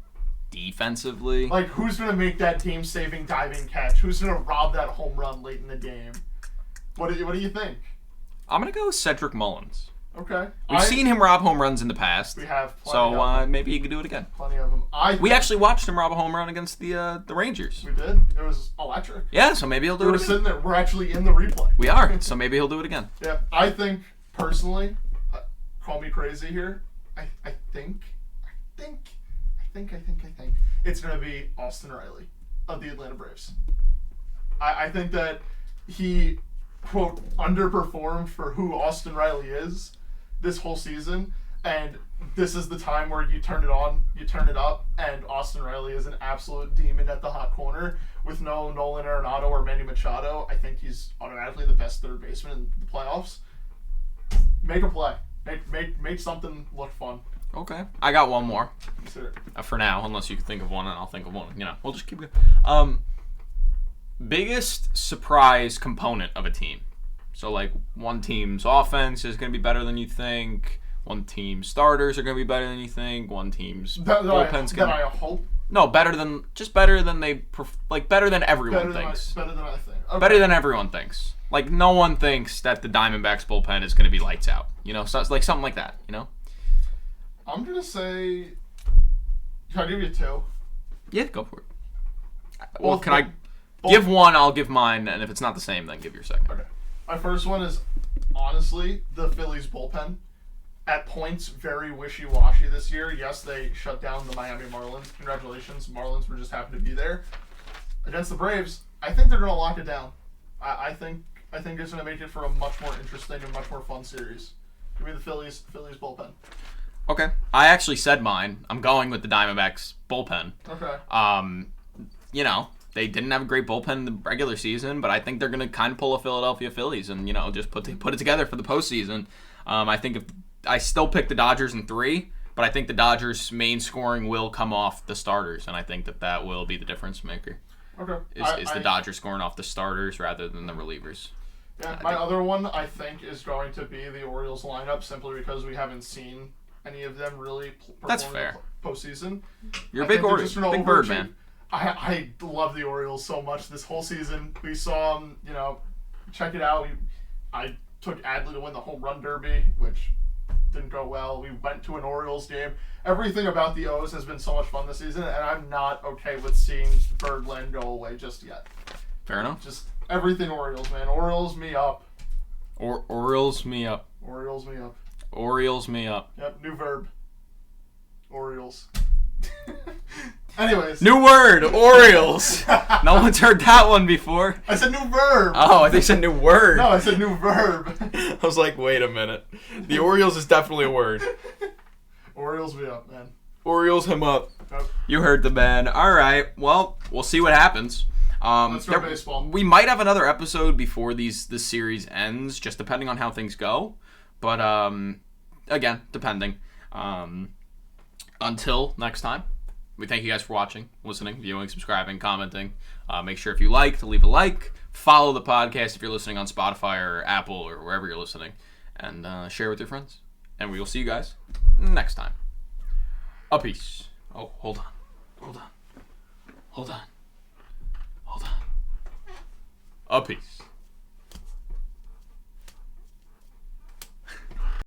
Defensively?
Like, who's going to make that game-saving diving catch? Who's going to rob that home run late in the game? What do you think?
I'm going to go with Cedric Mullins.
Okay.
We've seen him rob home runs in the past.
We have plenty
So
of them.
maybe he could do it again.
Plenty of them.
We actually watched him rob a home run against the Rangers.
We did. It was electric.
Yeah, so maybe he'll do
We
it
were
again.
sitting there. We're actually in the replay.
We are, so maybe he'll do it again.
Yeah. I think, personally, call me crazy here, I think it's going to be Austin Riley of the Atlanta Braves. I think that he, quote, underperformed for who Austin Riley is this whole season, and this is the time where you turn it on, you turn it up, and Austin Riley is an absolute demon at the hot corner with no Nolan Arenado or Manny Machado. I think he's automatically the best third baseman in the playoffs. Make a play. Make something look fun.
Okay. I got one more.
Consider it.
For now, unless you can think of one, and I'll think of one. You know, we'll just keep going. Biggest surprise component of a team. So, like, one team's offense is going to be better than you think. One team's starters are going to be better than you think. One team's bullpen's going to...
I hope.
No, better than better than everyone thinks.
Better than I think. Okay.
Better than everyone thinks. Like, no one thinks that the Diamondbacks bullpen is going to be lights out. You know, so it's like something like that, you know?
I'm going to say... Can I give you two?
Yeah, go for it. Well, can I give one? I'll give mine, and if it's not the same, then give your second.
Okay. My first one is, honestly, the Phillies bullpen. At points, very wishy-washy this year. Yes, they shut down the Miami Marlins. Congratulations. Marlins were just happy to be there. Against the Braves, I think they're going to lock it down. I think it's going to make it for a much more interesting and much more fun series. Give me the Phillies bullpen.
Okay. I actually said mine. I'm going with the Diamondbacks bullpen.
Okay.
You know, they didn't have a great bullpen in the regular season, but I think they're going to kind of pull a Philadelphia Phillies and, you know, just put it together for the postseason. I think I still pick the Dodgers in 3, but I think the Dodgers' main scoring will come off the starters, and I think that will be the difference maker.
Okay.
Is the Dodgers scoring off the starters rather than the relievers?
Yeah, my other one, I think, is going to be the Orioles lineup, simply because we haven't seen any of them really perform
That's fair.
In the postseason.
You're a big bird man.
I love the Orioles so much this whole season. We saw them, you know, check it out. I took Adley to win the home run derby, which didn't go well. We went to an Orioles game. Everything about the O's has been so much fun this season, and I'm not okay with seeing Birdland go away just yet.
Fair enough.
Just everything Orioles, man. Orioles me up.
Orioles me up.
Orioles me up.
Orioles me up.
Yep, new verb. Orioles. Anyways.
New word, Orioles. No one's heard that one before.
I said new verb.
Oh, I think you said new word.
No, I said new verb.
I was like, wait a minute. The Orioles is definitely a word.
Orioles me up, man.
Orioles him up.
Yep.
You heard the man. All right. Well, we'll see what happens.
Let's go baseball.
We might have another episode before this series ends, just depending on how things go. But again, depending. Until next time, we thank you guys for watching, listening, viewing, subscribing, commenting. Make sure if you like to leave a like. Follow the podcast if you're listening on Spotify or Apple or wherever you're listening. And share with your friends. And we will see you guys next time. A peace. Oh, hold on. A peace.